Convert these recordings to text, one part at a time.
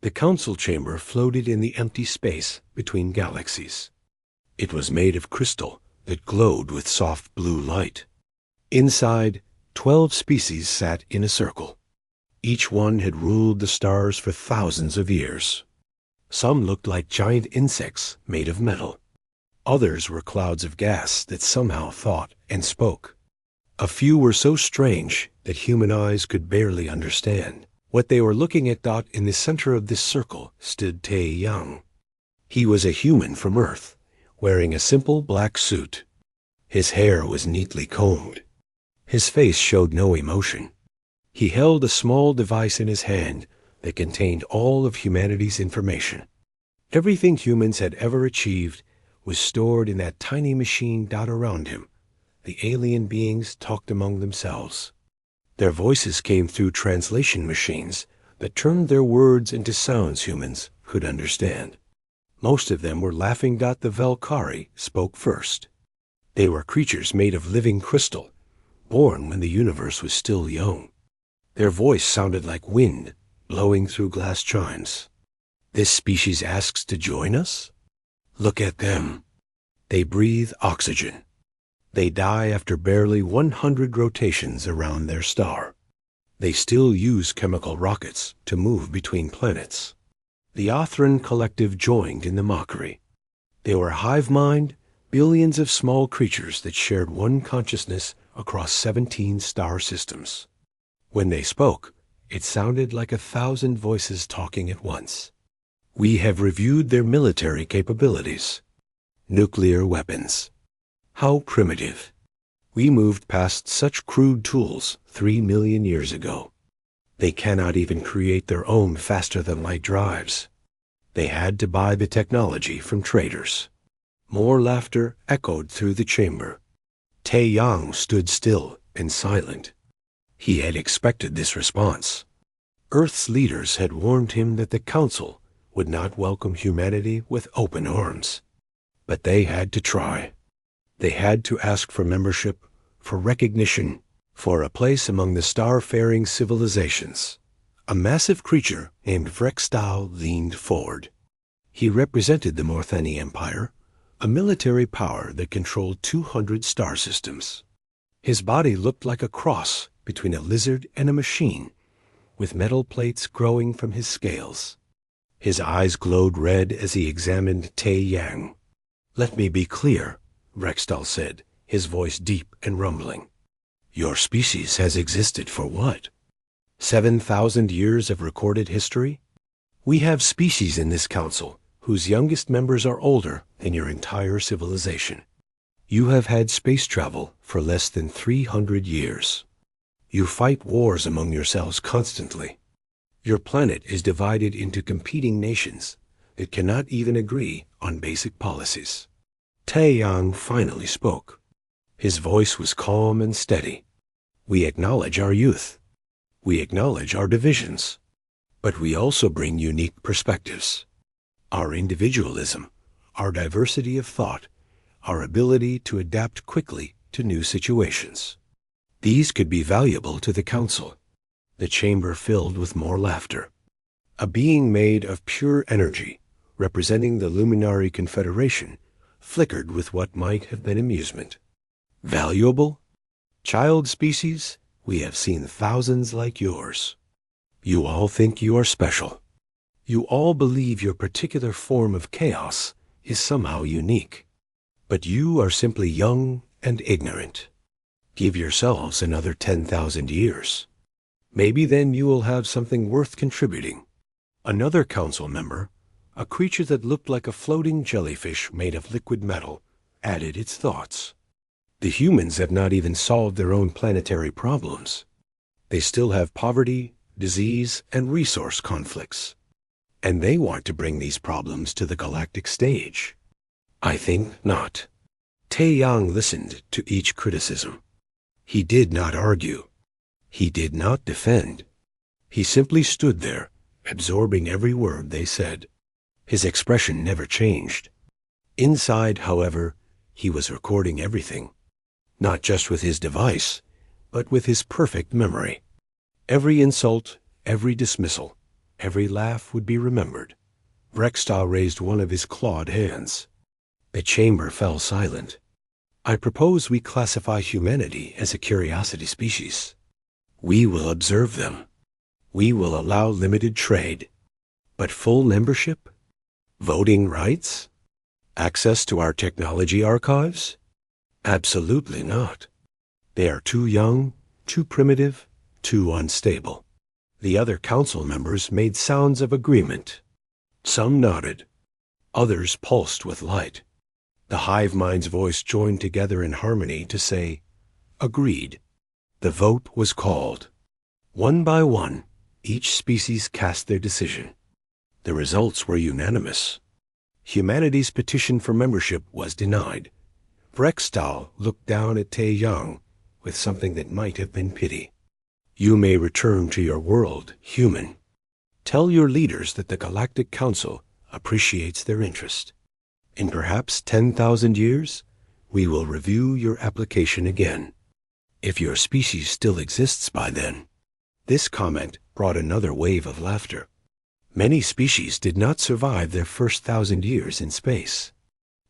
The council chamber floated in the empty space between galaxies. It was made of crystal that glowed with soft blue light. Inside, 12 species sat in a circle. Each one had ruled the stars for thousands of years. Some looked like giant insects made of metal. Others were clouds of gas that somehow thought and spoke. A few were so strange that human eyes could barely understand. What they were looking at. In the center of this circle stood Tae Young. He was a human from Earth, wearing a simple black suit. His hair was neatly combed. His face showed no emotion. He held a small device in his hand that contained all of humanity's information. Everything humans had ever achieved was stored in that tiny machine around him. The alien beings talked among themselves. Their voices came through translation machines that turned their words into sounds humans could understand. Most of them were laughing. The Valkyrie spoke first. They were creatures made of living crystal, born when the universe was still young. Their voice sounded like wind blowing through glass chimes. This species asks to join us? Look at them. They breathe oxygen. They die after barely 100 rotations around their star. They still use chemical rockets to move between planets. The Othran collective joined in the mockery. They were hive mind, billions of small creatures that shared one consciousness across 17 star systems. When they spoke, it sounded like 1,000 voices talking at once. We have reviewed their military capabilities. Nuclear weapons. How primitive. We moved past such crude tools 3 million years ago. They cannot even create their own faster-than-light drives. They had to buy the technology from traders. More laughter echoed through the chamber. Tae Yang stood still and silent. He had expected this response. Earth's leaders had warned him that the Council would not welcome humanity with open arms. But they had to try. They had to ask for membership, for recognition, for a place among the star-faring civilizations. A massive creature named Vrextau leaned forward. He represented the Mortheni Empire, a military power that controlled 200 star systems. His body looked like a cross between a lizard and a machine, with metal plates growing from his scales. His eyes glowed red as he examined Tae Yang. "Let me be clear," Vrextau said, his voice deep and rumbling. "Your species has existed for what? 7,000 years of recorded history? We have species in this council whose youngest members are older than your entire civilization. You have had space travel for less than 300 years. You fight wars among yourselves constantly. Your planet is divided into competing nations that cannot even agree on basic policies." Tae Yang finally spoke. His voice was calm and steady. "We acknowledge our youth. We acknowledge our divisions. But we also bring unique perspectives. Our individualism, our diversity of thought, our ability to adapt quickly to new situations. These could be valuable to the Council." The chamber filled with more laughter. A being made of pure energy, representing the Luminary Confederation, flickered with what might have been amusement. "Valuable? Child species, we have seen thousands like yours. You all think you are special. You all believe your particular form of chaos is somehow unique. But you are simply young and ignorant. Give yourselves another 10,000 years. Maybe then you will have something worth contributing." Another council member, a creature that looked like a floating jellyfish made of liquid metal, added its thoughts. "The humans have not even solved their own planetary problems. They still have poverty, disease, and resource conflicts. And they want to bring these problems to the galactic stage. I think not." Tae Yang listened to each criticism. He did not argue. He did not defend. He simply stood there, absorbing every word they said. His expression never changed. Inside, however, he was recording everything, not just with his device, but with his perfect memory. Every insult, every dismissal, Every laugh would be remembered. Brextal raised one of his clawed hands. The chamber fell silent. I propose we classify humanity as a curiosity species. We will observe them. We will allow limited trade. But full membership? Voting rights? Access to our technology archives? Absolutely not. They are too young, too primitive, too unstable. The other council members made sounds of agreement. Some nodded. Others pulsed with light. The hive mind's voice joined together in harmony to say, agreed. The vote was called. One by one, each species cast their decision. The results were unanimous. Humanity's petition for membership was denied. Brextal looked down at Tae Young with something that might have been pity. You may return to your world, human. Tell your leaders that the Galactic Council appreciates their interest. In perhaps 10,000 years, we will review your application again. If your species still exists by then. This comment brought another wave of laughter. Many species did not survive their first 1,000 years in space.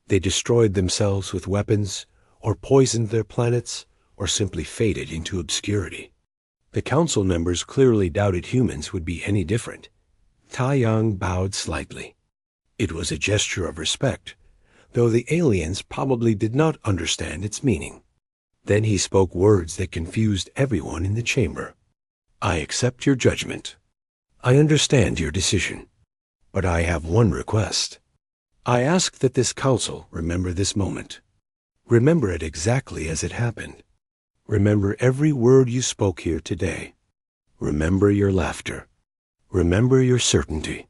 They destroyed themselves with weapons, or poisoned their planets, or simply faded into obscurity. The council members clearly doubted humans would be any different. Tai Yang bowed slightly. It was a gesture of respect, though the aliens probably did not understand its meaning. Then he spoke words that confused everyone in the chamber. I accept your judgment. I understand your decision. But I have one request. I ask that this council remember this moment. Remember it exactly as it happened. Remember every word you spoke here today. Remember your laughter. Remember your certainty.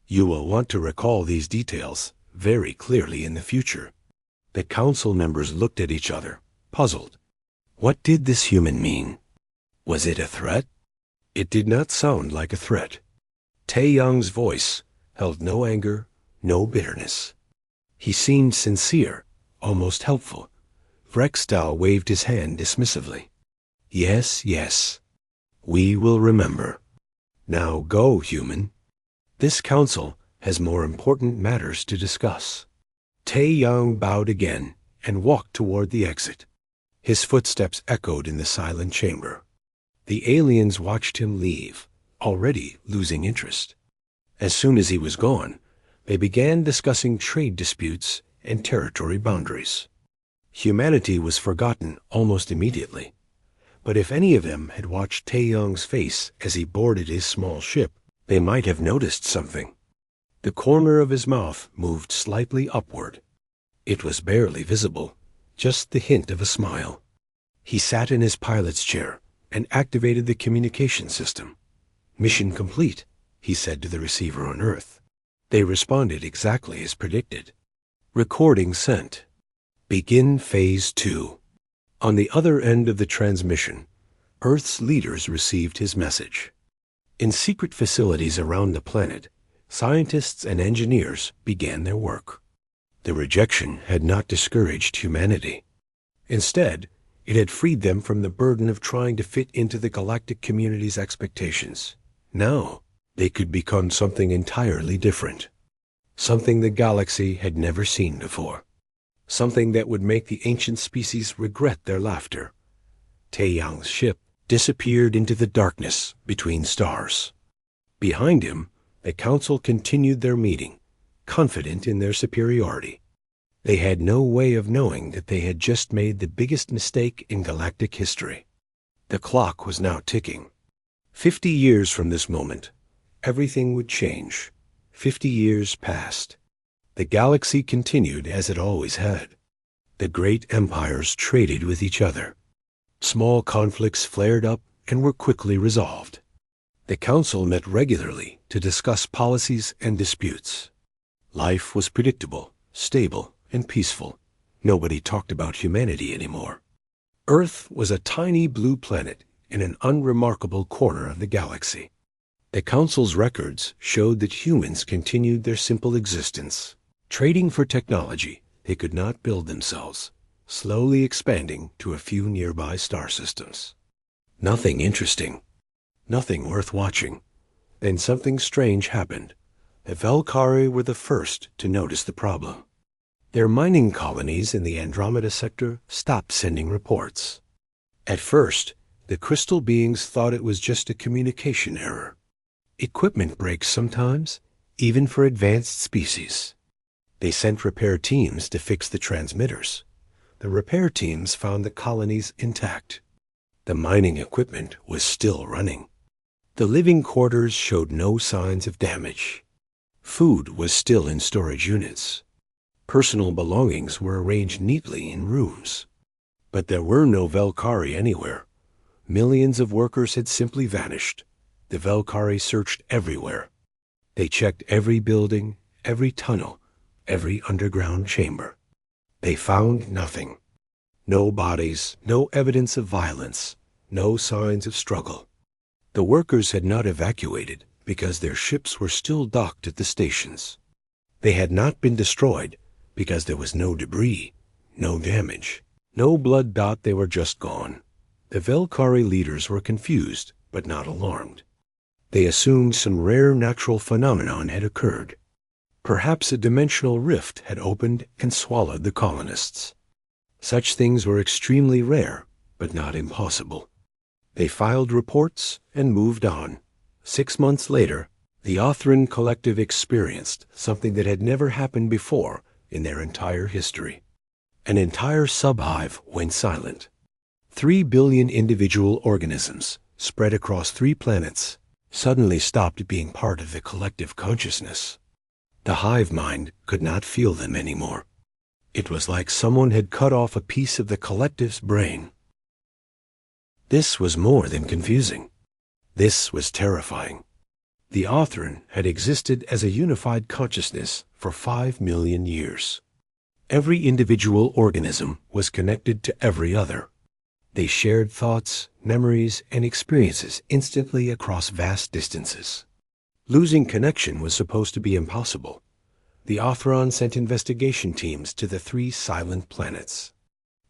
You will want to recall these details very clearly in the future. The council members looked at each other, puzzled. What did this human mean? Was it a threat? It did not sound like a threat. Tae Young's voice held no anger, no bitterness. He seemed sincere, almost helpful. Brextal waved his hand dismissively. Yes, yes. We will remember. Now go, human. This council has more important matters to discuss. Tae Young bowed again and walked toward the exit. His footsteps echoed in the silent chamber. The aliens watched him leave, already losing interest. As soon as he was gone, they began discussing trade disputes and territory boundaries. Humanity was forgotten almost immediately. But if any of them had watched Tae Young's face as he boarded his small ship, they might have noticed something. The corner of his mouth moved slightly upward. It was barely visible, just the hint of a smile. He sat in his pilot's chair and activated the communication system. Mission complete, he said to the receiver on Earth. They responded exactly as predicted. Recording sent. Begin Phase 2. On the other end of the transmission, Earth's leaders received his message. In secret facilities around the planet, scientists and engineers began their work. The rejection had not discouraged humanity. Instead, it had freed them from the burden of trying to fit into the galactic community's expectations. Now, they could become something entirely different. Something the galaxy had never seen before. Something that would make the ancient species regret their laughter. Tae Young's ship disappeared into the darkness between stars. Behind him, the council continued their meeting, confident in their superiority. They had no way of knowing that they had just made the biggest mistake in galactic history. The clock was now ticking. 50 years from this moment, everything would change. 50 years passed. The galaxy continued as it always had. The great empires traded with each other. Small conflicts flared up and were quickly resolved. The council met regularly to discuss policies and disputes. Life was predictable, stable, and peaceful. Nobody talked about humanity anymore. Earth was a tiny blue planet in an unremarkable corner of the galaxy. The council's records showed that humans continued their simple existence, trading for technology they could not build themselves, slowly expanding to a few nearby star systems. Nothing interesting, nothing worth watching. Then something strange happened. The Valkyrie were the first to notice the problem. Their mining colonies in the Andromeda sector stopped sending reports. At first, the crystal beings thought it was just a communication error. Equipment breaks sometimes, even for advanced species. They sent repair teams to fix the transmitters. The repair teams found the colonies intact. The mining equipment was still running. The living quarters showed no signs of damage. Food was still in storage units. Personal belongings were arranged neatly in rooms. But there were no Valkyrie anywhere. Millions of workers had simply vanished. The Valkyrie searched everywhere. They checked every building, every tunnel, every underground chamber. They found nothing. No bodies, no evidence of violence, no signs of struggle. The workers had not evacuated because their ships were still docked at the stations. They had not been destroyed because there was no debris, no damage, no blood dot. They were just gone. The Valkyrie leaders were confused, but not alarmed. They assumed some rare natural phenomenon had occurred. Perhaps a dimensional rift had opened and swallowed the colonists. Such things were extremely rare, but not impossible. They filed reports and moved on. 6 months later, the Othran collective experienced something that had never happened before in their entire history. An entire subhive went silent. 3 billion individual organisms, spread across 3 planets, suddenly stopped being part of the collective consciousness. The hive mind could not feel them anymore. It was like someone had cut off a piece of the collective's brain. This was more than confusing. This was terrifying. The Othran had existed as a unified consciousness for 5 million years. Every individual organism was connected to every other. They shared thoughts, memories, and experiences instantly across vast distances. Losing connection was supposed to be impossible. The Othran sent investigation teams to the 3 silent planets.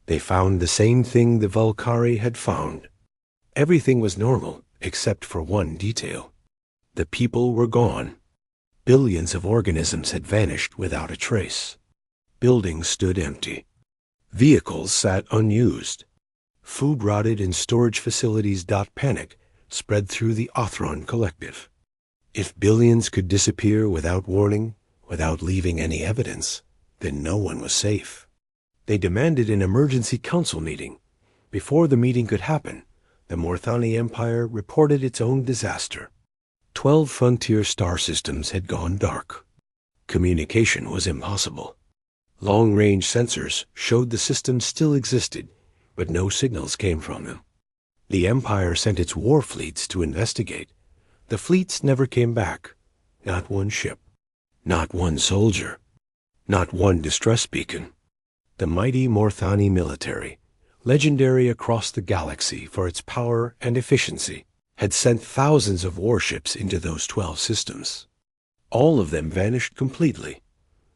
They found the same thing the Valkyrie had found. Everything was normal except for one detail. The people were gone. Billions of organisms had vanished without a trace. Buildings stood empty. Vehicles sat unused. Food rotted in storage facilities. Panic spread through the Othran collective. If billions could disappear without warning, without leaving any evidence, then no one was safe. They demanded an emergency council meeting. Before the meeting could happen, the Morthani Empire reported its own disaster. 12 frontier star systems had gone dark. Communication was impossible. Long-range sensors showed the systems still existed, but no signals came from them. The Empire sent its war fleets to investigate. The fleets never came back. Not one ship. Not one soldier. Not one distress beacon. The mighty Morthani military, legendary across the galaxy for its power and efficiency, had sent thousands of warships into those 12 systems. All of them vanished completely.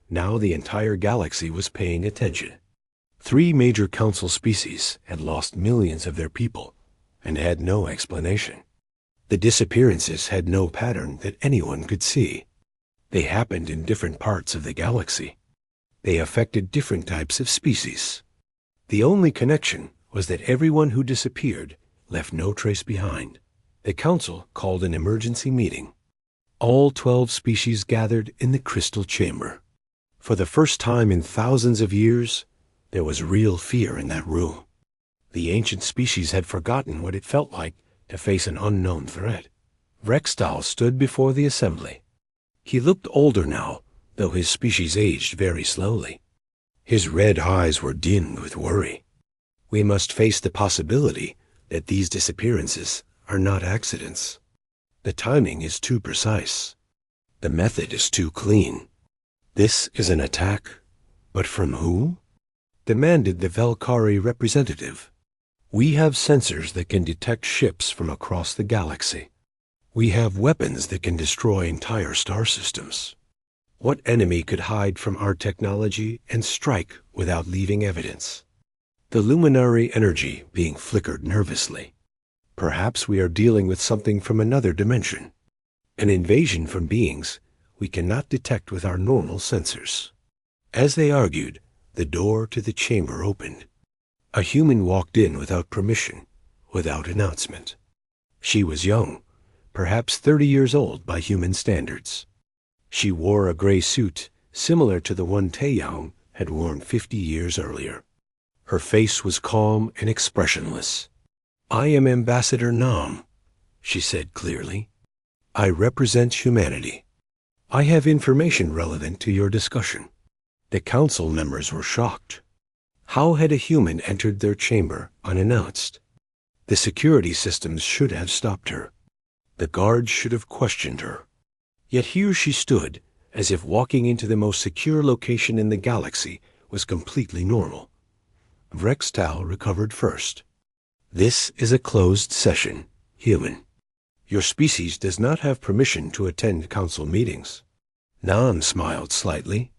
Now the entire galaxy was paying attention. 3 major council species had lost millions of their people and had no explanation. The disappearances had no pattern that anyone could see. They happened in different parts of the galaxy. They affected different types of species. The only connection was that everyone who disappeared left no trace behind. The council called an emergency meeting. All 12 species gathered in the crystal chamber. For the first time in thousands of years, there was real fear in that room. The ancient species had forgotten what it felt like to face an unknown threat. Rextal stood before the assembly. He looked older now, though his species aged very slowly. His red eyes were dimmed with worry. We must face the possibility that these disappearances are not accidents. The timing is too precise. The method is too clean. This is an attack, but from who? Demanded the Valkyrie representative. We have sensors that can detect ships from across the galaxy. We have weapons that can destroy entire star systems. What enemy could hide from our technology and strike without leaving evidence? The luminary energy being flickered nervously. Perhaps we are dealing with something from another dimension. an invasion from beings we cannot detect with our normal sensors. As they argued, the door to the chamber opened. A human walked in without permission, without announcement. She was young, perhaps 30 years old by human standards. She wore a gray suit similar to the one Taeyang had worn 50 years earlier. Her face was calm and expressionless. "I am Ambassador Nam," she said clearly. "I represent humanity. I have information relevant to your discussion." The council members were shocked. How had a human entered their chamber unannounced? The security systems should have stopped her. The guards should have questioned her. Yet here she stood, as if walking into the most secure location in the galaxy was completely normal. Vrextal recovered first. "This is a closed session, human. Your species does not have permission to attend council meetings." Nam smiled slightly.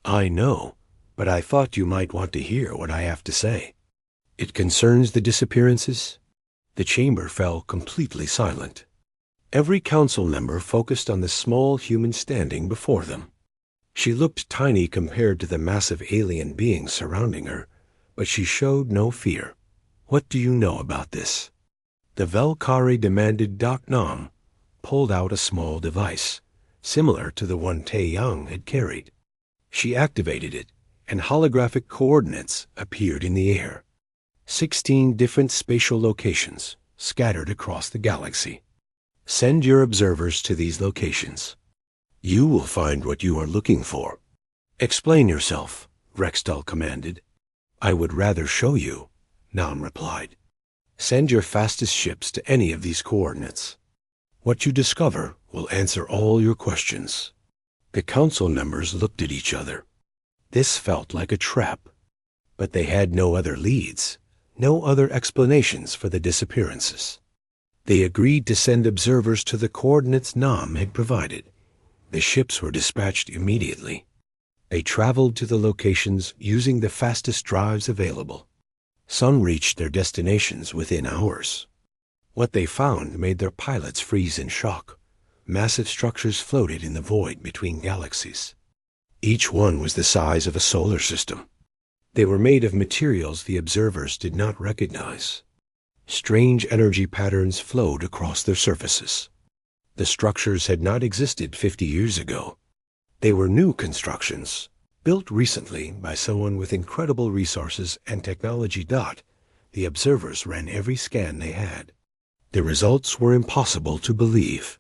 "I know, but I thought you might want to hear what I have to say. It concerns the disappearances." The chamber fell completely silent. Every council member focused on the small human standing before them. She looked tiny compared to the massive alien beings surrounding her, but she showed no fear. "What do you know about this?" The Velkari demanded. Nam pulled out a small device, similar to the one Taeyang had carried. She activated it, and holographic coordinates appeared in the air. 16 different spatial locations scattered across the galaxy. "Send your observers to these locations. You will find what you are looking for." "Explain yourself," Rextal commanded. "I would rather show you," Nam replied. "Send your fastest ships to any of these coordinates. What you discover will answer all your questions." The council members looked at each other. This felt like a trap, but they had no other leads, no other explanations for the disappearances. They agreed to send observers to the coordinates Nam had provided. The ships were dispatched immediately. They traveled to the locations using the fastest drives available. Some reached their destinations within hours. What they found made their pilots freeze in shock. Massive structures floated in the void between galaxies. Each one was the size of a solar system. They were made of materials the observers did not recognize. Strange energy patterns flowed across their surfaces. The structures had not existed 50 years ago. They were new constructions, built recently by someone with incredible resources and technology. The observers ran every scan they had. The results were impossible to believe.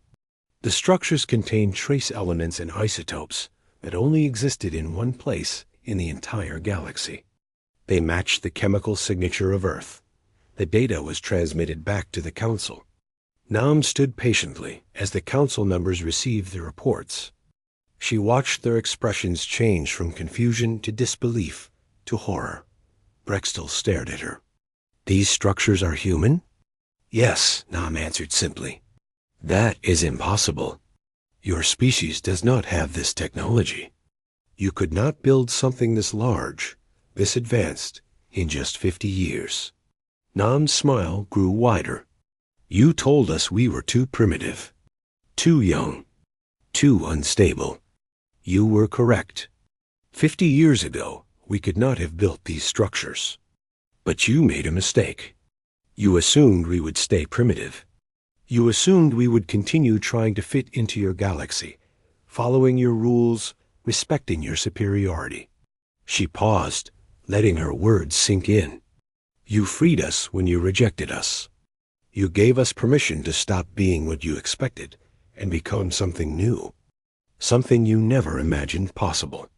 The structures contained trace elements and isotopes that only existed in one place in the entire galaxy. They matched the chemical signature of Earth. The data was transmitted back to the council. Nam stood patiently as the council members received the reports. She watched their expressions change from confusion to disbelief to horror. Brextel stared at her. "These structures are human?" "Yes," Nam answered simply. "That is impossible. Your species does not have this technology. You could not build something this large, this advanced, in just 50 years. Nam's smile grew wider. "You told us we were too primitive, too young, too unstable. You were correct. 50 years ago, we could not have built these structures. But you made a mistake. You assumed we would stay primitive. You assumed we would continue trying to fit into your galaxy, following your rules, respecting your superiority." She paused, letting her words sink in. "You freed us when you rejected us. You gave us permission to stop being what you expected and become something new, something you never imagined possible."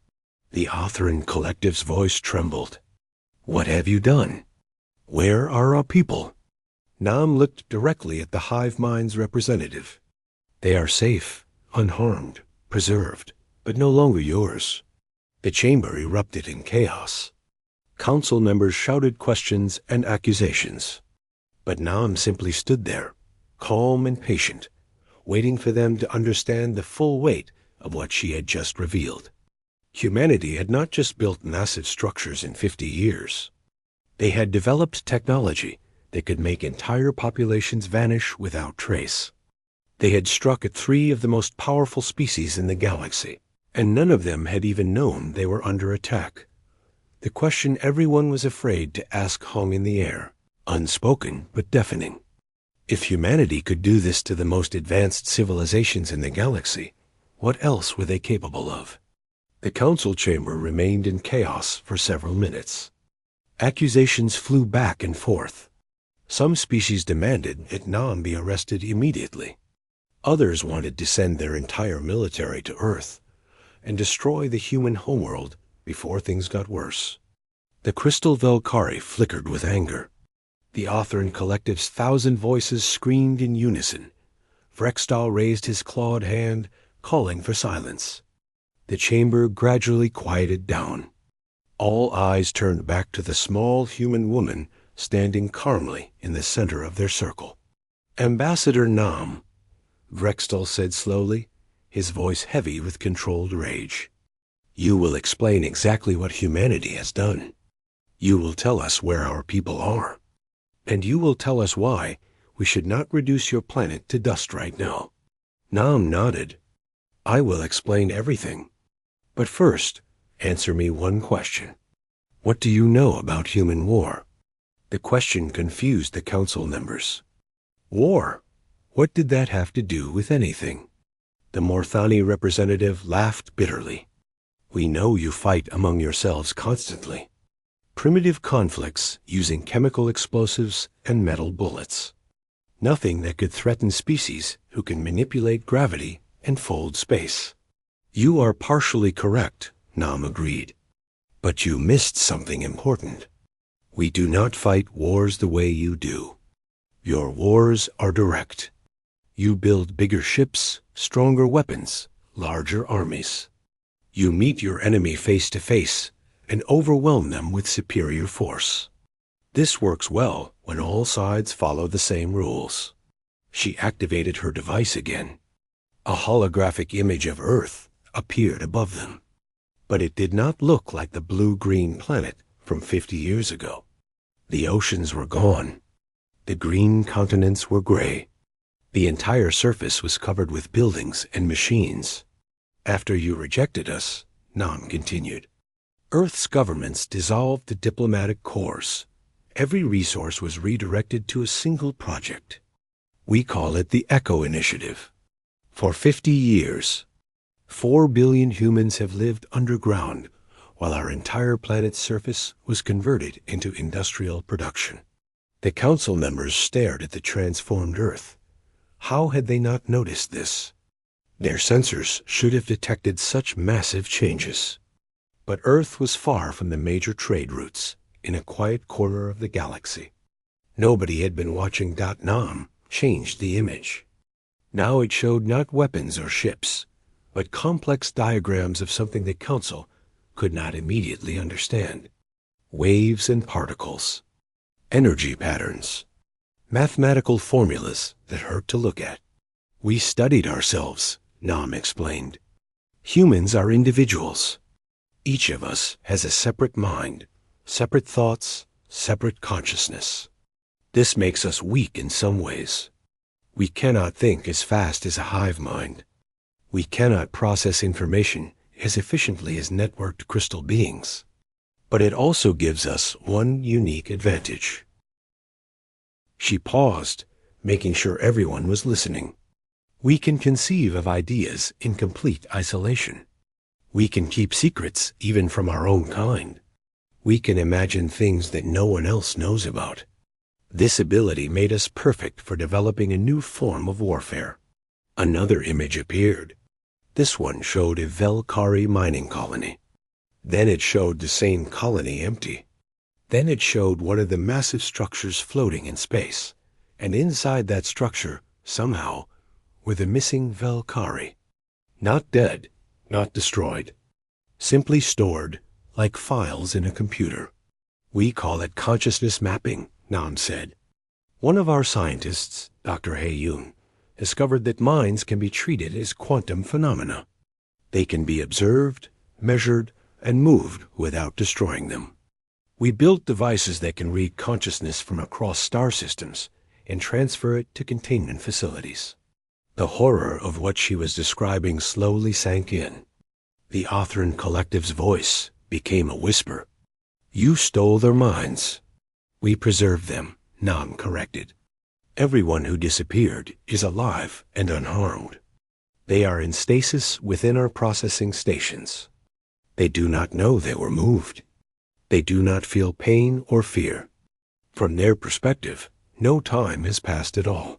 The Othran Collective's voice trembled. "What have you done? Where are our people?" Nam looked directly at the hive mind's representative. "They are safe, unharmed, preserved, but no longer yours." The chamber erupted in chaos. Council members shouted questions and accusations. But Nam simply stood there, calm and patient, waiting for them to understand the full weight of what she had just revealed. Humanity had not just built massive structures in 50 years. They had developed technology that could make entire populations vanish without trace. They had struck at 3 of the most powerful species in the galaxy, and none of them had even known they were under attack. The question everyone was afraid to ask hung in the air, unspoken but deafening. If humanity could do this to the most advanced civilizations in the galaxy, what else were they capable of? The council chamber remained in chaos for several minutes. Accusations flew back and forth. Some species demanded that Nam be arrested immediately. Others wanted to send their entire military to Earth and destroy the human homeworld before things got worse. The crystal Velkari flickered with anger. The author and collective's 1,000 voices screamed in unison. Vrextal raised his clawed hand, calling for silence. The chamber gradually quieted down. All eyes turned back to the small human woman standing calmly in the center of their circle. "Ambassador Nam," Vrextal said slowly, his voice heavy with controlled rage. "You will explain exactly what humanity has done. You will tell us where our people are. And you will tell us why we should not reduce your planet to dust right now." Nam nodded. "I will explain everything. But first, answer me one question. What do you know about human war?" The question confused the council members. War? What did that have to do with anything? The Morthani representative laughed bitterly. "We know you fight among yourselves constantly. Primitive conflicts using chemical explosives and metal bullets. Nothing that could threaten species who can manipulate gravity and fold space." "You are partially correct," Nam agreed. "But you missed something important. We do not fight wars the way you do. Your wars are direct. You build bigger ships, stronger weapons, larger armies. You meet your enemy face to face and overwhelm them with superior force. This works well when all sides follow the same rules." She activated her device again. A holographic image of Earth appeared above them. But it did not look like the blue-green planet from 50 years ago. The oceans were gone. The green continents were gray. The entire surface was covered with buildings and machines. "After you rejected us," Nam continued, "Earth's governments dissolved the diplomatic corps. Every resource was redirected to a single project. We call it the Echo Initiative. For 50 years, 4 billion humans have lived underground while our entire planet's surface was converted into industrial production." The council members stared at the transformed Earth. How had they not noticed this? Their sensors should have detected such massive changes. But Earth was far from the major trade routes, in a quiet corner of the galaxy. Nobody had been watching. Nam changed the image. Now it showed not weapons or ships, but complex diagrams of something the Council could not immediately understand. Waves and particles, energy patterns, mathematical formulas that hurt to look at. "We studied ourselves," Nam explained. "Humans are individuals. Each of us has a separate mind, separate thoughts, separate consciousness. This makes us weak in some ways. We cannot think as fast as a hive mind. We cannot process information as efficiently as networked crystal beings. But it also gives us one unique advantage." She paused, making sure everyone was listening. "We can conceive of ideas in complete isolation. We can keep secrets even from our own kind. We can imagine things that no one else knows about. This ability made us perfect for developing a new form of warfare." Another image appeared. This one showed a Velkari mining colony. Then it showed the same colony empty. Then it showed one of the massive structures floating in space, and inside that structure, somehow, were the missing Velkari. Not dead, not destroyed. Simply stored, like files in a computer. "We call it consciousness mapping," Nam said. "One of our scientists, Dr. Heyoon, discovered that minds can be treated as quantum phenomena. They can be observed, measured, and moved without destroying them. We built devices that can read consciousness from across star systems and transfer it to containment facilities. The horror of what she was describing slowly sank in. The Othran Collective's voice became a whisper. You stole their minds. We preserved them, Nam corrected. Everyone who disappeared is alive and unharmed. They are in stasis within our processing stations. They do not know they were moved. They do not feel pain or fear. From their perspective, no time has passed at all.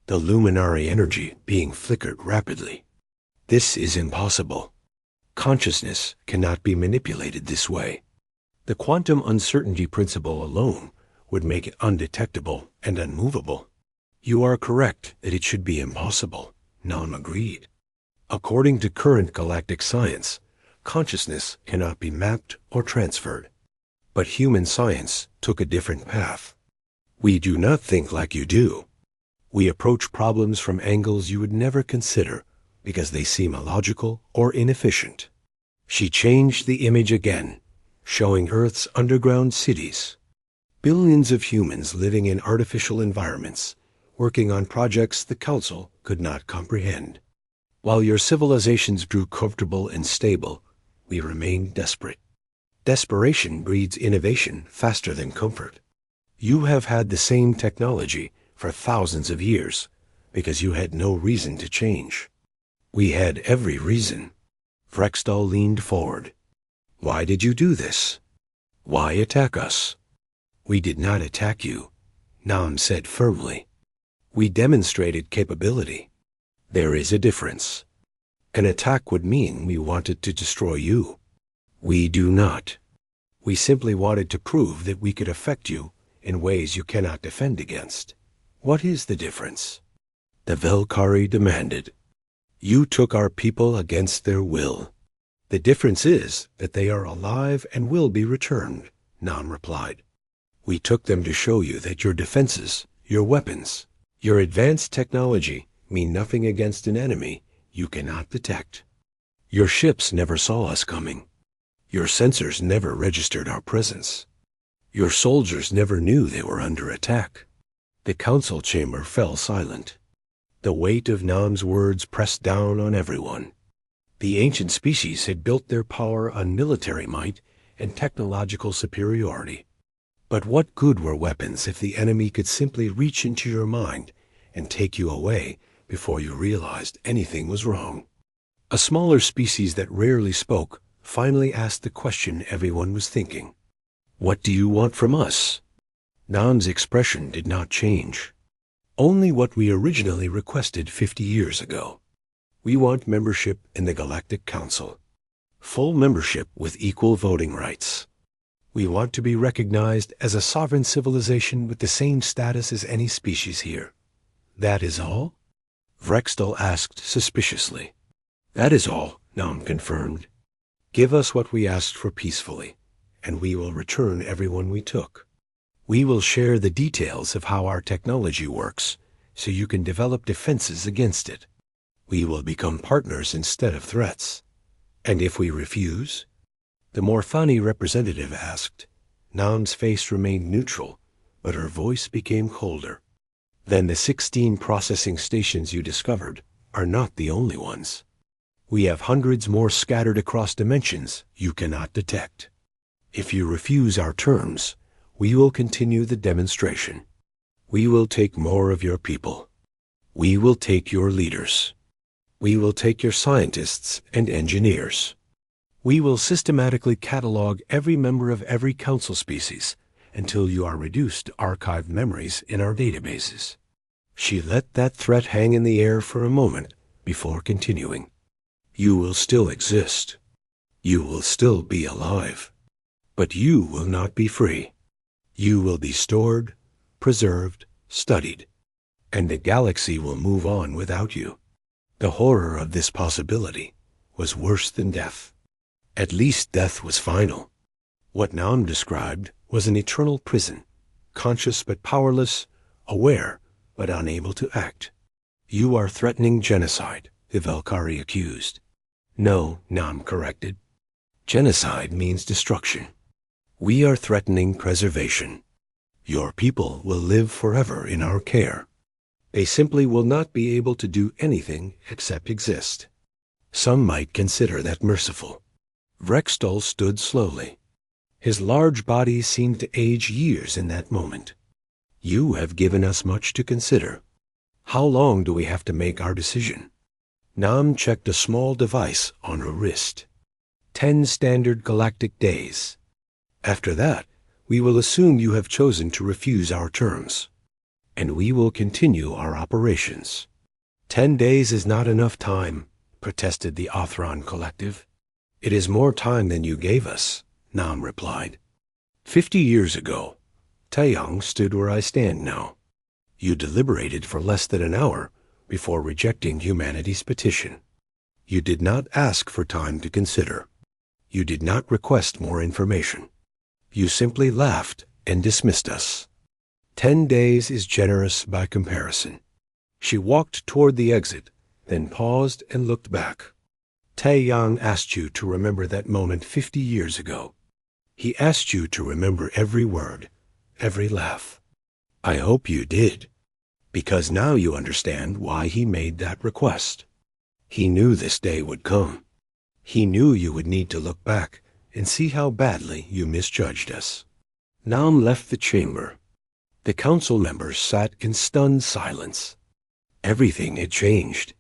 The luminary energy being flickered rapidly. This is impossible. Consciousness cannot be manipulated this way. The quantum uncertainty principle alone would make it undetectable and unmovable. You are correct that it should be impossible, Nam agreed. According to current galactic science, consciousness cannot be mapped or transferred. But human science took a different path. We do not think like you do. We approach problems from angles you would never consider because they seem illogical or inefficient. She changed the image again, showing Earth's underground cities. Billions of humans living in artificial environments, working on projects the Council could not comprehend. While your civilizations grew comfortable and stable, we remained desperate. Desperation breeds innovation faster than comfort. You have had the same technology for thousands of years because you had no reason to change. We had every reason. Vrextal leaned forward. Why did you do this? Why attack us? We did not attack you, Nam said firmly. We demonstrated capability. There is a difference. An attack would mean we wanted to destroy you. We do not. We simply wanted to prove that we could affect you in ways you cannot defend against. What is the difference? The Velkari demanded. You took our people against their will. The difference is that they are alive and will be returned, Nam replied. We took them to show you that your defenses, your weapons, your advanced technology mean nothing against an enemy you cannot detect. Your ships never saw us coming. Your sensors never registered our presence. Your soldiers never knew they were under attack. The council chamber fell silent. The weight of Nam's words pressed down on everyone. The ancient species had built their power on military might and technological superiority. But what good were weapons if the enemy could simply reach into your mind and take you away before you realized anything was wrong? A smaller species that rarely spoke finally asked the question everyone was thinking. What do you want from us? Nam's expression did not change. Only what we originally requested 50 years ago. We want membership in the Galactic Council. Full membership with equal voting rights. We want to be recognized as a sovereign civilization with the same status as any species here. That is all? Vrextal asked suspiciously. That is all, Nam confirmed. Give us what we asked for peacefully, and we will return everyone we took. We will share the details of how our technology works, so you can develop defenses against it. We will become partners instead of threats. And if we refuse? The Morthani representative asked. Nam's face remained neutral, but her voice became colder. Then the 16 processing stations you discovered are not the only ones. We have hundreds more scattered across dimensions you cannot detect. If you refuse our terms, we will continue the demonstration. We will take more of your people. We will take your leaders. We will take your scientists and engineers. We will systematically catalog every member of every council species until you are reduced to archived memories in our databases. She let that threat hang in the air for a moment before continuing. You will still exist. You will still be alive. But you will not be free. You will be stored, preserved, studied, and the galaxy will move on without you. The horror of this possibility was worse than death. At least death was final. What Nam described was an eternal prison, conscious but powerless, aware but unable to act. You are threatening genocide, the Velkari accused. No, Nam corrected. Genocide means destruction. We are threatening preservation. Your people will live forever in our care. They simply will not be able to do anything except exist. Some might consider that merciful. Vrextal stood slowly. His large body seemed to age years in that moment. You have given us much to consider. How long do we have to make our decision? Nam checked a small device on her wrist. 10 standard galactic days. After that, we will assume you have chosen to refuse our terms, and we will continue our operations. 10 days is not enough time, protested the Othron Collective. It is more time than you gave us, Nam replied. 50 years ago, Taeyang stood where I stand now. You deliberated for less than an hour before rejecting humanity's petition. You did not ask for time to consider. You did not request more information. You simply laughed and dismissed us. 10 days is generous by comparison. She walked toward the exit, then paused and looked back. Taeyang asked you to remember that moment 50 years ago. He asked you to remember every word, every laugh. I hope you did, because now you understand why he made that request. He knew this day would come. He knew you would need to look back and see how badly you misjudged us. Nam left the chamber. The council members sat in stunned silence. Everything had changed.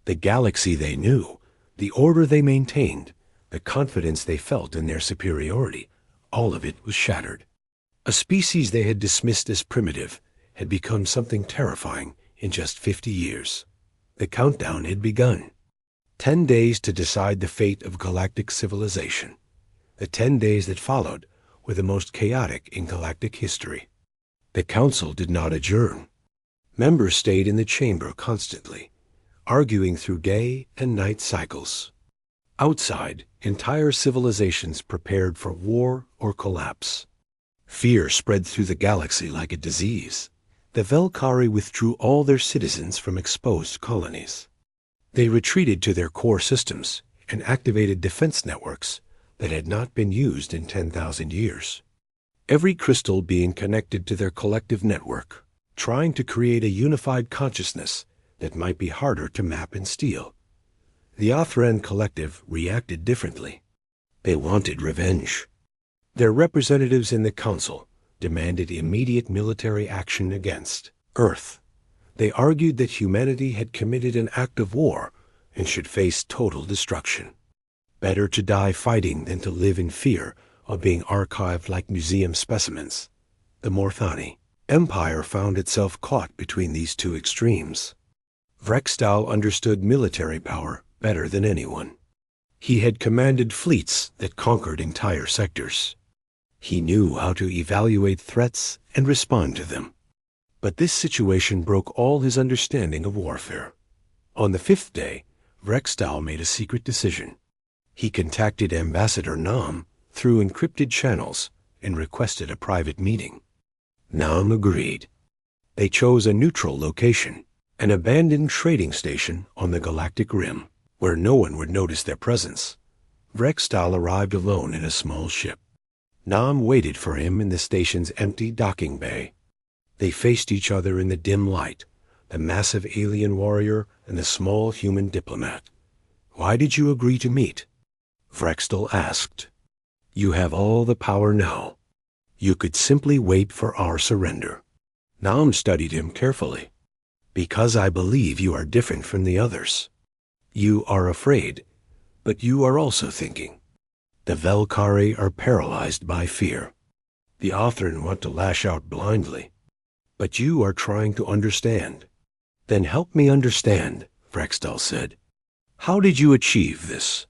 The galaxy they knew, the order they maintained, the confidence they felt in their superiority, all of it was shattered. A species they had dismissed as primitive had become something terrifying in just 50 years. The countdown had begun. 10 days to decide the fate of galactic civilization. The 10 days that followed were the most chaotic in galactic history. The council did not adjourn. Members stayed in the chamber constantly, arguing through day and night cycles. Outside, entire civilizations prepared for war or collapse. Fear spread through the galaxy like a disease. The Velkari withdrew all their citizens from exposed colonies. They retreated to their core systems and activated defense networks that had not been used in 10,000 years. Every crystal being connected to their collective network, trying to create a unified consciousness that might be harder to map and steal. The Othran Collective reacted differently. They wanted revenge. Their representatives in the council demanded immediate military action against Earth. They argued that humanity had committed an act of war and should face total destruction. Better to die fighting than to live in fear of being archived like museum specimens. The Morthani Empire found itself caught between these two extremes. Vrextal understood military power better than anyone. He had commanded fleets that conquered entire sectors. He knew how to evaluate threats and respond to them. But this situation broke all his understanding of warfare. On the 5th day, Vrextal made a secret decision. He contacted Ambassador Nam through encrypted channels and requested a private meeting. Nam agreed. They chose a neutral location, an abandoned trading station on the galactic rim, where no one would notice their presence. Vrextal arrived alone in a small ship. Nam waited for him in the station's empty docking bay. They faced each other in the dim light, the massive alien warrior and the small human diplomat. Why did you agree to meet? Vrextal asked. You have all the power now. You could simply wait for our surrender. Nam studied him carefully. Because I believe you are different from the others. You are afraid, but you are also thinking. The Velkari are paralyzed by fear. The Othran want to lash out blindly. But you are trying to understand. Then help me understand, Vrextal said. How did you achieve this?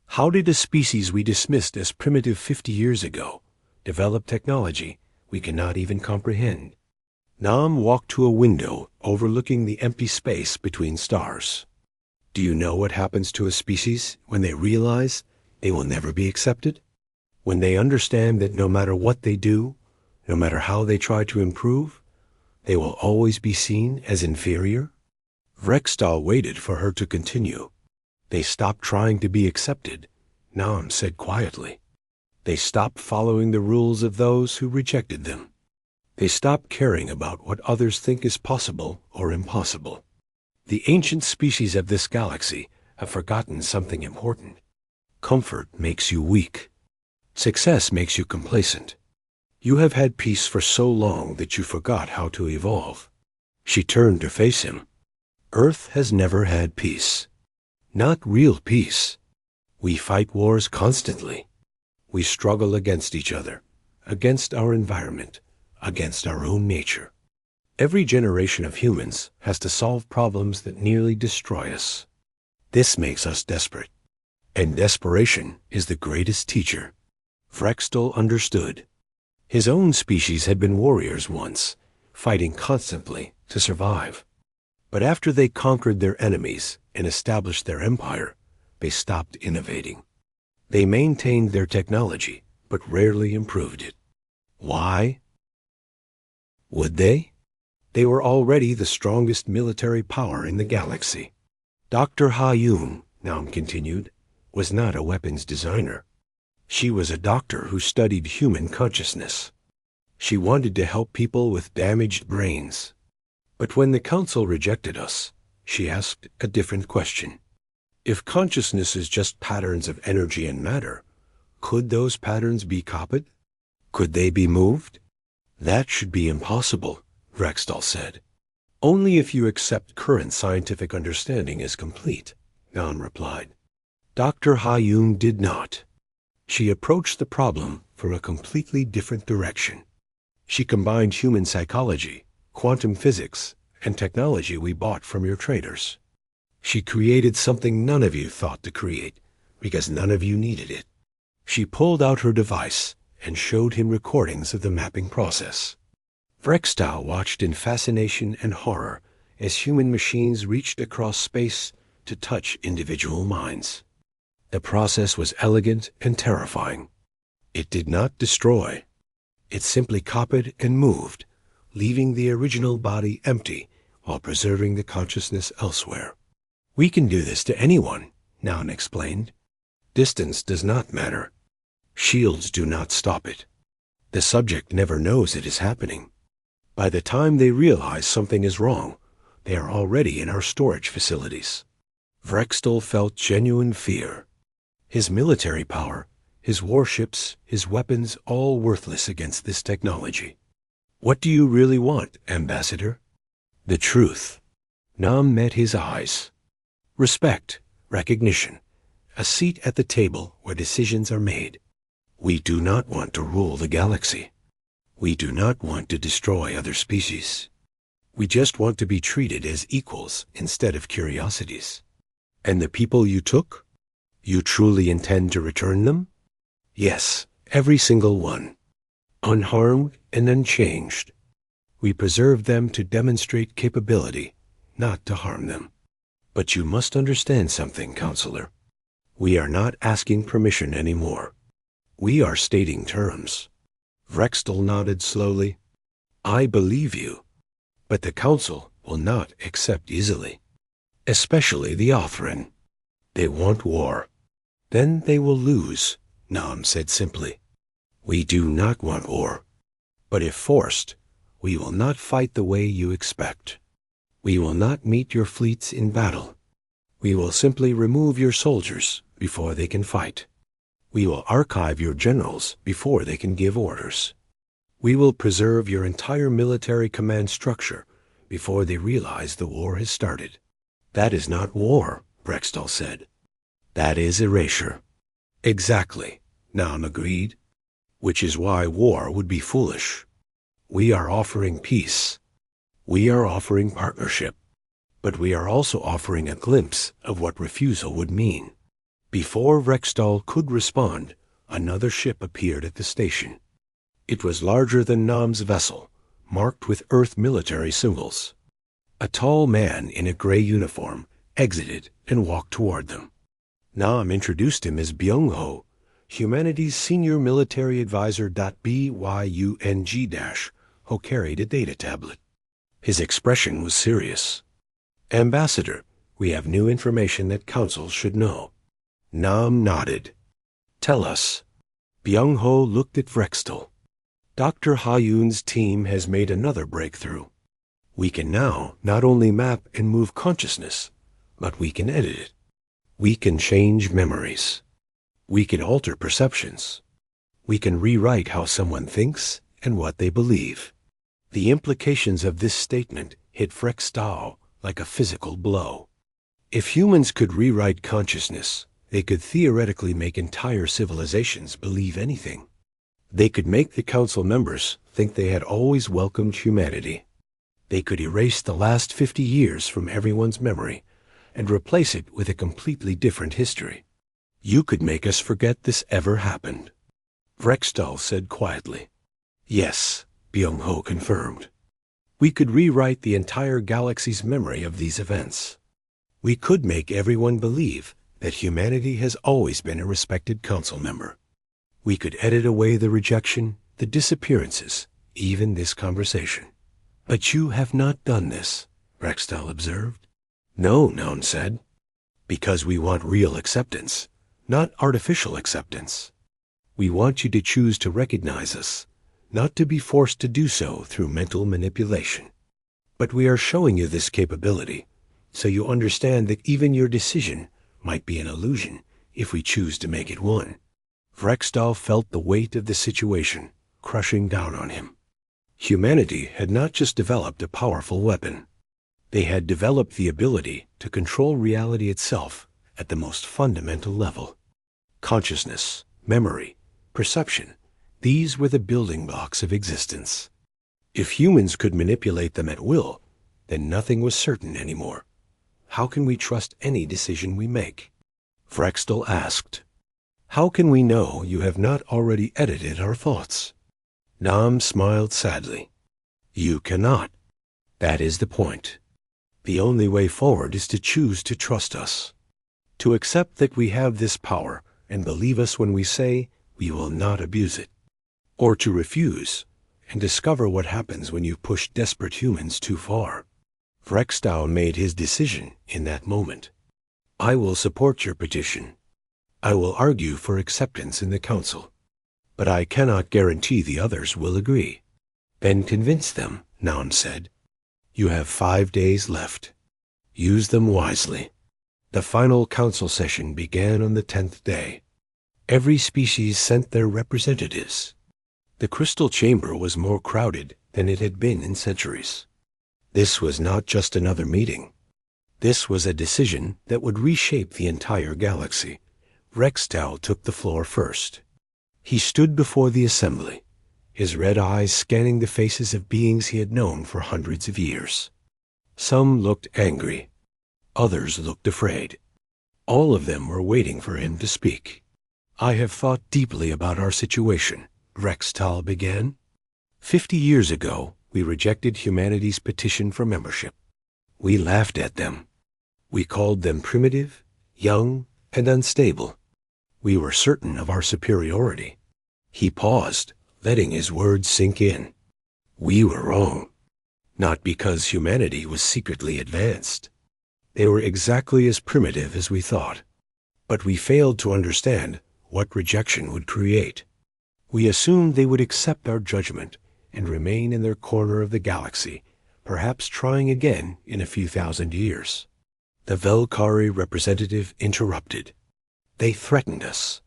How did a species we dismissed as primitive 50 years ago develop technology we cannot even comprehend? Nam walked to a window overlooking the empty space between stars. Do you know what happens to a species when they realize they will never be accepted? When they understand that no matter what they do, no matter how they try to improve, they will always be seen as inferior? Vrextal waited for her to continue. They stopped trying to be accepted, Nam said quietly. They stopped following the rules of those who rejected them. They stop caring about what others think is possible or impossible. The ancient species of this galaxy have forgotten something important. Comfort makes you weak. Success makes you complacent. You have had peace for so long that you forgot how to evolve. She turned to face him. Earth has never had peace. Not real peace. We fight wars constantly. We struggle against each other, against our environment, against our own nature. Every generation of humans has to solve problems that nearly destroy us. This makes us desperate. And desperation is the greatest teacher. Vrextel understood. His own species had been warriors once, fighting constantly to survive. But after they conquered their enemies and established their empire, they stopped innovating. They maintained their technology, but rarely improved it. Why? Would they? They were already the strongest military power in the galaxy. Dr. Ha-Yun, Nam continued, was not a weapons designer. She was a doctor who studied human consciousness. She wanted to help people with damaged brains. But when the council rejected us, she asked a different question. If consciousness is just patterns of energy and matter, could those patterns be copied? Could they be moved? That should be impossible, Vrextel said. Only if you accept current scientific understanding as complete, Nam replied. Dr. Ha-Yun did not. She approached the problem from a completely different direction. She combined human psychology, quantum physics, and technology we bought from your traders. She created something none of you thought to create, because none of you needed it. She pulled out her device and showed him recordings of the mapping process. Vrextel watched in fascination and horror as human machines reached across space to touch individual minds. The process was elegant and terrifying. It did not destroy. It simply copied and moved, leaving the original body empty while preserving the consciousness elsewhere. We can do this to anyone, Nan explained. Distance does not matter. Shields do not stop it. The subject never knows it is happening. By the time they realize something is wrong, they are already in our storage facilities. Vrextel felt genuine fear. His military power, his warships, his weapons, all worthless against this technology. What do you really want, Ambassador? The truth. Nam met his eyes. Respect, recognition, a seat at the table where decisions are made. We do not want to rule the galaxy. We do not want to destroy other species. We just want to be treated as equals instead of curiosities. And the people you took? You truly intend to return them? Yes, every single one. Unharmed and unchanged. We preserve them to demonstrate capability, not to harm them. But you must understand something, Counselor. We are not asking permission anymore. We are stating terms. Vrextel nodded slowly. I believe you, but the Council will not accept easily. Especially the Othran. They want war. Then they will lose, Nam said simply. We do not want war. But if forced, we will not fight the way you expect. We will not meet your fleets in battle. We will simply remove your soldiers before they can fight. We will archive your generals before they can give orders. We will preserve your entire military command structure before they realize the war has started. That is not war, Vrextel said. That is erasure. Exactly, Nam agreed. Which is why war would be foolish. We are offering peace. We are offering partnership. But we are also offering a glimpse of what refusal would mean. Before Vrextel could respond, another ship appeared at the station. It was larger than Nam's vessel, marked with Earth military symbols. A tall man in a gray uniform exited and walked toward them. Nam introduced him as Byung-ho, Humanity's Senior Military Advisor. Byung- who carried a data tablet. His expression was serious. Ambassador, we have new information that Council should know. Nam nodded. Tell us. Byung-ho looked at Vrextel. Dr. Hayun's team has made another breakthrough. We can now not only map and move consciousness, but we can edit it. We can change memories. We can alter perceptions. We can rewrite how someone thinks and what they believe. The implications of this statement hit Frextau like a physical blow. If humans could rewrite consciousness, they could theoretically make entire civilizations believe anything. They could make the council members think they had always welcomed humanity. They could erase the last 50 years from everyone's memory and replace it with a completely different history. You could make us forget this ever happened. Frextau said quietly. Yes, Byung-ho confirmed. We could rewrite the entire galaxy's memory of these events. We could make everyone believe that humanity has always been a respected council member. We could edit away the rejection, the disappearances, even this conversation. But you have not done this, Frextau observed. No, Noun said. Because we want real acceptance, not artificial acceptance. We want you to choose to recognize us, not to be forced to do so through mental manipulation. But we are showing you this capability, so you understand that even your decision might be an illusion if we choose to make it one. Frextau felt the weight of the situation crushing down on him. Humanity had not just developed a powerful weapon. They had developed the ability to control reality itself at the most fundamental level. Consciousness, memory, perception, these were the building blocks of existence. If humans could manipulate them at will, then nothing was certain anymore. How can we trust any decision we make? Frextau asked. How can we know you have not already edited our thoughts? Nam smiled sadly. You cannot. That is the point. The only way forward is to choose to trust us, to accept that we have this power and believe us when we say we will not abuse it, or to refuse and discover what happens when you push desperate humans too far. Frextau made his decision in that moment. I will support your petition. I will argue for acceptance in the council, but I cannot guarantee the others will agree. Then convince them, Noun said. You have 5 days left. Use them wisely. The final council session began on the 10th day. Every species sent their representatives. The crystal chamber was more crowded than it had been in centuries. This was not just another meeting. This was a decision that would reshape the entire galaxy. Frextau took the floor first. He stood before the assembly, his red eyes scanning the faces of beings he had known for hundreds of years. Some looked angry. Others looked afraid. All of them were waiting for him to speak. I have thought deeply about our situation, Frextau began. 50 years ago, we rejected humanity's petition for membership. We laughed at them. We called them primitive, young, and unstable. We were certain of our superiority. He paused, letting his words sink in. We were wrong. Not because humanity was secretly advanced. They were exactly as primitive as we thought. But we failed to understand what rejection would create. We assumed they would accept our judgment and remain in their corner of the galaxy, perhaps trying again in a few thousand years. The Velkari representative interrupted. They threatened us.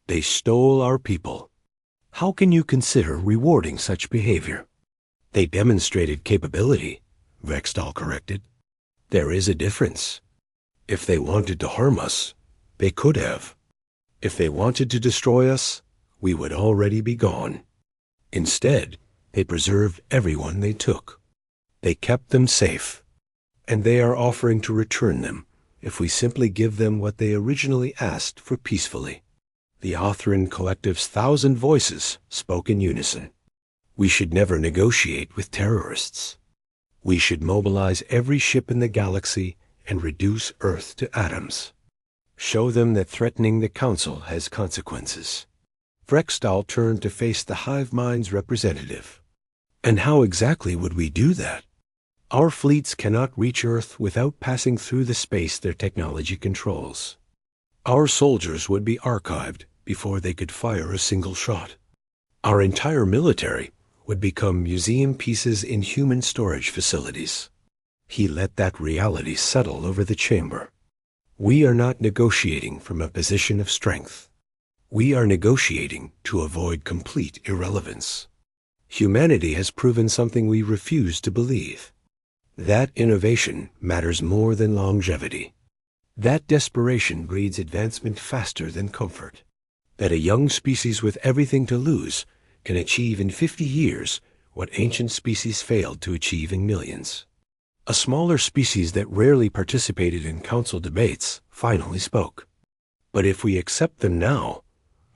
They stole our people. How can you consider rewarding such behavior? They demonstrated capability, Frextau corrected. There is a difference. If they wanted to harm us, they could have. If they wanted to destroy us, we would already be gone. Instead, they preserved everyone they took. They kept them safe, and they are offering to return them if we simply give them what they originally asked for peacefully. The Othran Collective's 1,000 voices spoke in unison. We should never negotiate with terrorists. We should mobilize every ship in the galaxy and reduce Earth to atoms. Show them that threatening the Council has consequences. Frextau turned to face the hive mind's representative. And how exactly would we do that? Our fleets cannot reach Earth without passing through the space their technology controls. Our soldiers would be archived before they could fire a single shot. Our entire military would become museum pieces in human storage facilities. He let that reality settle over the chamber. We are not negotiating from a position of strength. We are negotiating to avoid complete irrelevance. Humanity has proven something we refuse to believe. That innovation matters more than longevity. That desperation breeds advancement faster than comfort. That a young species with everything to lose can achieve in 50 years what ancient species failed to achieve in millions. A smaller species that rarely participated in council debates finally spoke. But if we accept them now,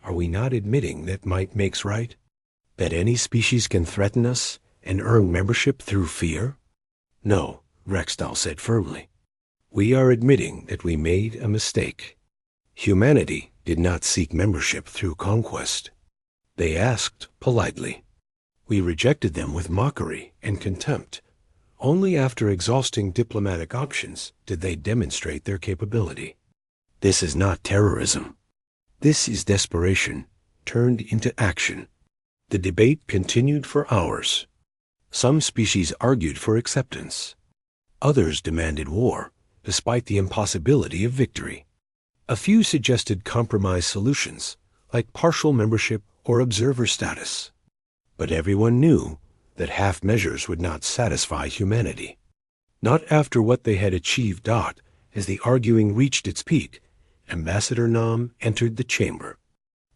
are we not admitting that might makes right? That any species can threaten us and earn membership through fear? No, Rexdal said firmly. We are admitting that we made a mistake. Humanity did not seek membership through conquest. They asked politely. We rejected them with mockery and contempt. Only after exhausting diplomatic options did they demonstrate their capability. This is not terrorism. This is desperation turned into action. The debate continued for hours. Some species argued for acceptance. Others demanded war, despite the impossibility of victory. A few suggested compromise solutions, like partial membership or observer status. But everyone knew that half measures would not satisfy humanity. Not after what they had achieved. As the arguing reached its peak, Ambassador Nam entered the chamber.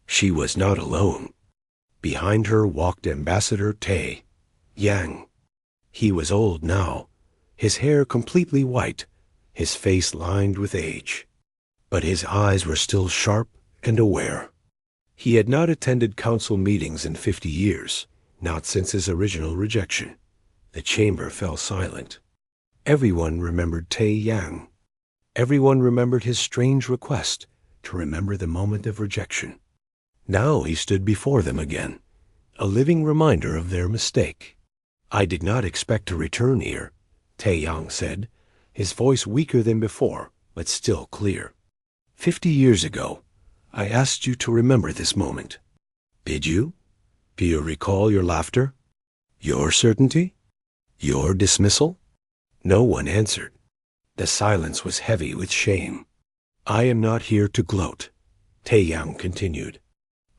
She was not alone. Behind her walked Ambassador Te Yang. He was old now, his hair completely white, his face lined with age. But his eyes were still sharp and aware. He had not attended council meetings in 50 years, not since his original rejection. The chamber fell silent. Everyone remembered Te Yang. Everyone remembered his strange request to remember the moment of rejection. Now he stood before them again, a living reminder of their mistake. I did not expect to return here, Te Yang said, his voice weaker than before, but still clear. 50 years ago, I asked you to remember this moment. Did you? Do you recall your laughter? Your certainty? Your dismissal? No one answered. The silence was heavy with shame. I am not here to gloat, Te Yang continued.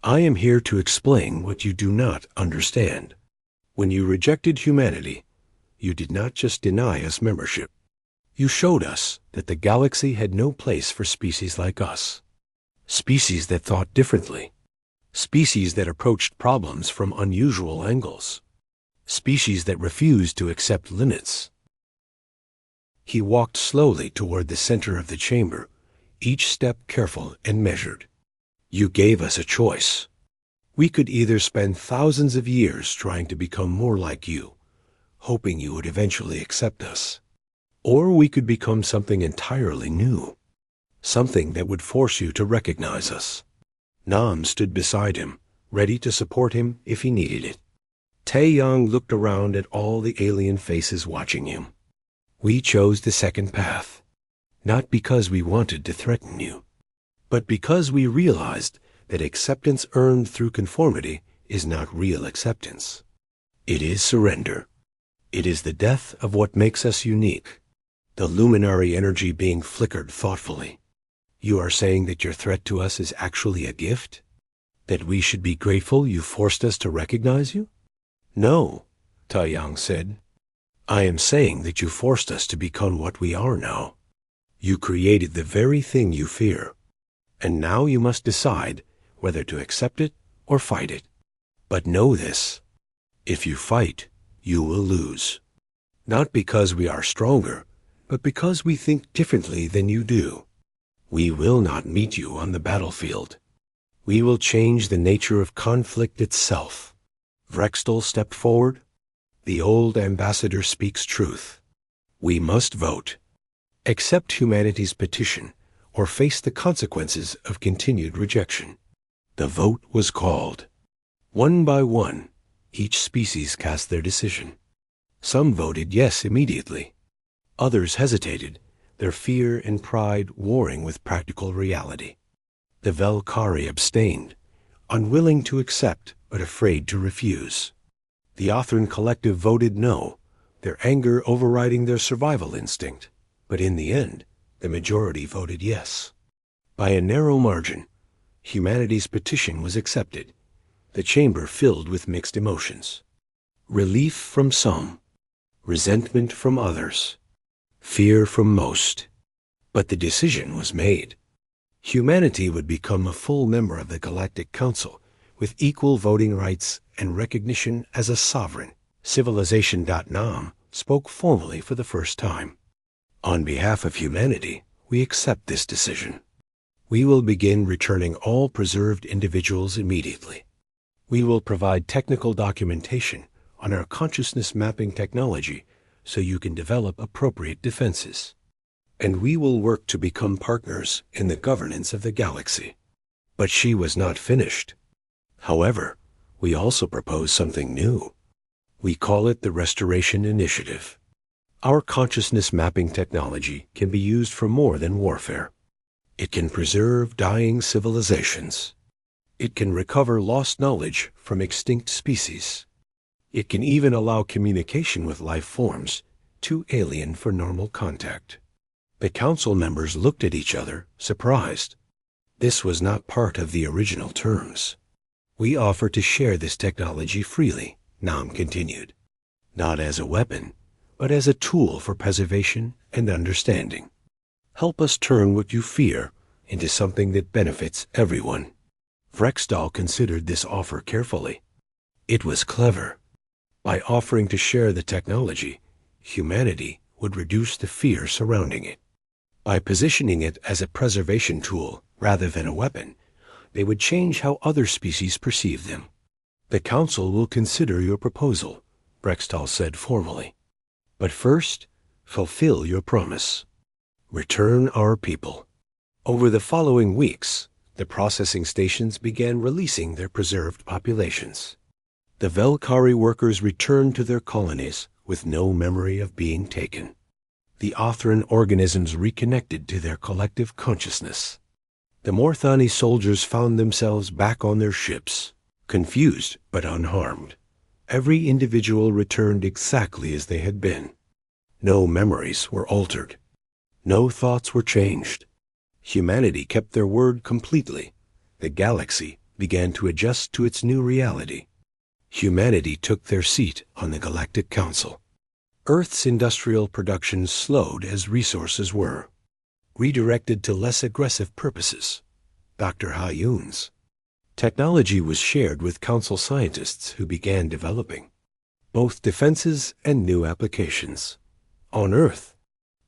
I am here to explain what you do not understand. When you rejected humanity, you did not just deny us membership. You showed us that the galaxy had no place for species like us. Species that thought differently. Species that approached problems from unusual angles. Species that refused to accept limits. He walked slowly toward the center of the chamber, each step careful and measured. You gave us a choice. We could either spend thousands of years trying to become more like you, hoping you would eventually accept us, or we could become something entirely new, something that would force you to recognize us. Nam stood beside him, ready to support him if he needed it. Te Yang looked around at all the alien faces watching him. We chose the second path, not because we wanted to threaten you, but because we realized that acceptance earned through conformity is not real acceptance. It is surrender. It is the death of what makes us unique, the luminary energy being flickered thoughtfully. You are saying that your threat to us is actually a gift? That we should be grateful you forced us to recognize you? No, Tai Yang said. I am saying that you forced us to become what we are now. You created the very thing you fear, and now you must decide whether to accept it or fight it. But know this, if you fight, you will lose. Not because we are stronger, but because we think differently than you do. We will not meet you on the battlefield. We will change the nature of conflict itself. Vrextel stepped forward. The old ambassador speaks truth. We must vote. Accept humanity's petition or face the consequences of continued rejection. The vote was called. One by one, each species cast their decision. Some voted yes immediately. Others hesitated, their fear and pride warring with practical reality. The Velkari abstained, unwilling to accept but afraid to refuse. The Othran collective voted no, their anger overriding their survival instinct. But in the end, the majority voted yes. By a narrow margin, humanity's petition was accepted, the chamber filled with mixed emotions. Relief from some, resentment from others, fear from most. But the decision was made. Humanity would become a full member of the Galactic Council, with equal voting rights and recognition as a sovereign. Civilization.nam spoke formally for the first time. On behalf of humanity, we accept this decision. We will begin returning all preserved individuals immediately. We will provide technical documentation on our consciousness mapping technology so you can develop appropriate defenses. And we will work to become partners in the governance of the galaxy. But she was not finished. However, we also propose something new. We call it the Restoration Initiative. Our consciousness mapping technology can be used for more than warfare. It can preserve dying civilizations. It can recover lost knowledge from extinct species. It can even allow communication with life forms too alien for normal contact. The council members looked at each other, surprised. This was not part of the original terms. We offer to share this technology freely, Nam continued. Not as a weapon, but as a tool for preservation and understanding. Help us turn what you fear into something that benefits everyone. Vrextal considered this offer carefully. It was clever. By offering to share the technology, humanity would reduce the fear surrounding it. By positioning it as a preservation tool rather than a weapon, they would change how other species perceive them. The Council will consider your proposal, Brextal said formally. But first, fulfill your promise. Return our people. Over the following weeks, the processing stations began releasing their preserved populations. The Velkari workers returned to their colonies with no memory of being taken. The Othran organisms reconnected to their collective consciousness. The Morthani soldiers found themselves back on their ships, confused but unharmed. Every individual returned exactly as they had been. No memories were altered. No thoughts were changed. Humanity kept their word completely. The galaxy began to adjust to its new reality. Humanity took their seat on the Galactic Council. Earth's industrial production slowed as resources were redirected to less aggressive purposes. Dr. Hayun's technology was shared with Council scientists who began developing both defenses and new applications. On Earth,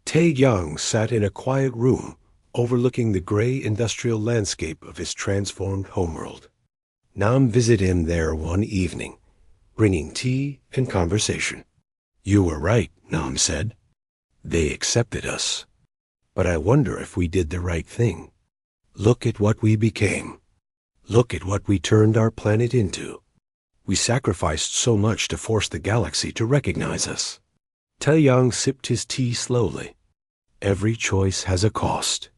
Tae Yang sat in a quiet room overlooking the gray industrial landscape of his transformed homeworld. Nam visited him there one evening, bringing tea and conversation. You were right, Nam said. They accepted us. But I wonder if we did the right thing. Look at what we became. Look at what we turned our planet into. We sacrificed so much to force the galaxy to recognize us. Taeyang sipped his tea slowly. Every choice has a cost.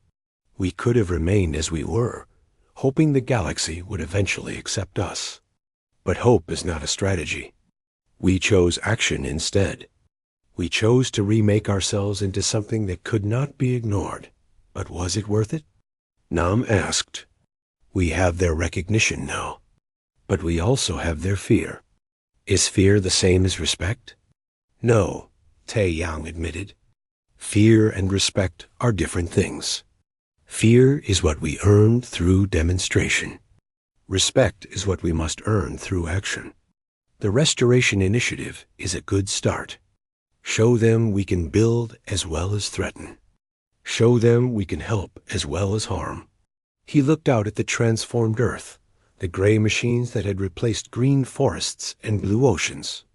We could have remained as we were, hoping the galaxy would eventually accept us. But hope is not a strategy. We chose action instead. We chose to remake ourselves into something that could not be ignored. But was it worth it? Nam asked. We have their recognition now, but we also have their fear. Is fear the same as respect? No, Taeyang admitted. Fear and respect are different things. Fear is what we earned through demonstration. Respect is what we must earn through action. The Restoration Initiative is a good start. Show them we can build as well as threaten. Show them we can help as well as harm. He looked out at the transformed Earth, the gray machines that had replaced green forests and blue oceans.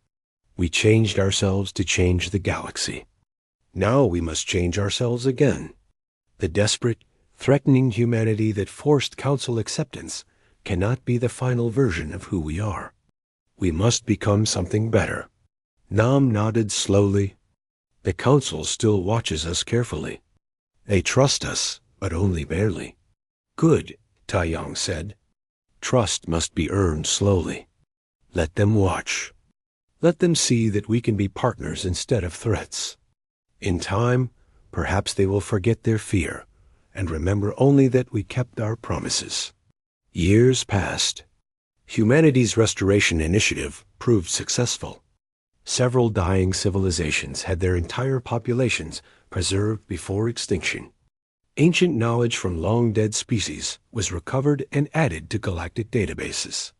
We changed ourselves to change the galaxy. Now we must change ourselves again. The desperate, threatening humanity that forced Council acceptance cannot be the final version of who we are. We must become something better. Nam nodded slowly. The Council still watches us carefully. They trust us, but only barely. Good, Taeyang said. trust must be earned slowly. Let them watch. Let them see that we can be partners instead of threats. In time, perhaps they will forget their fear and remember only that we kept our promises. Years passed. Humanity's restoration initiative proved successful. Several dying civilizations had their entire populations preserved before extinction. Ancient knowledge from long-dead species was recovered and added to galactic databases.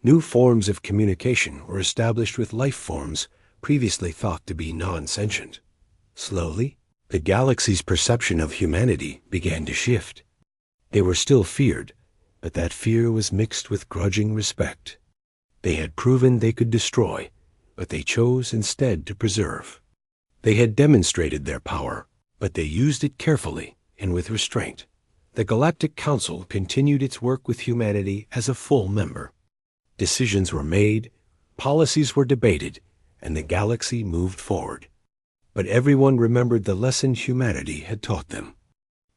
New forms of communication were established with life forms previously thought to be non-sentient. Slowly, the galaxy's perception of humanity began to shift. They were still feared, but that fear was mixed with grudging respect. They had proven they could destroy, but they chose instead to preserve. They had demonstrated their power, but they used it carefully and with restraint. The Galactic Council continued its work with humanity as a full member. Decisions were made, policies were debated, and the galaxy moved forward. But everyone remembered the lesson humanity had taught them.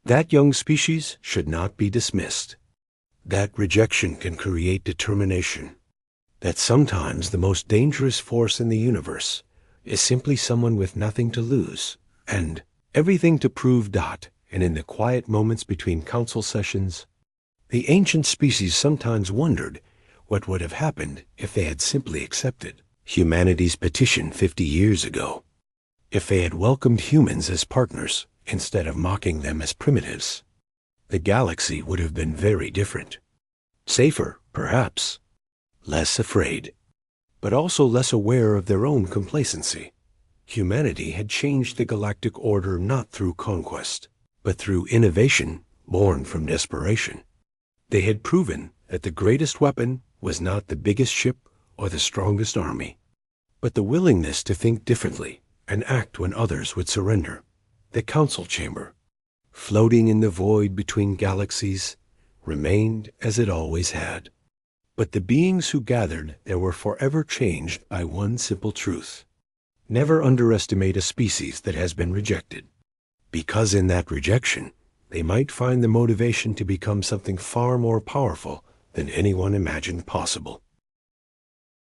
That young species should not be dismissed. That rejection can create determination. That sometimes the most dangerous force in the universe is simply someone with nothing to lose and everything to prove. And in the quiet moments between council sessions, the ancient species sometimes wondered what would have happened if they had simply accepted humanity's petition 50 years ago. If they had welcomed humans as partners instead of mocking them as primitives, the galaxy would have been very different. Safer, perhaps. Less afraid, but also less aware of their own complacency. Humanity had changed the galactic order not through conquest, but through innovation born from desperation. They had proven that the greatest weapon was not the biggest ship or the strongest army, but the willingness to think differently and act when others would surrender. The council chamber, floating in the void between galaxies, remained as it always had. But the beings who gathered there were forever changed by one simple truth. Never underestimate a species that has been rejected, because in that rejection, they might find the motivation to become something far more powerful than anyone imagined possible.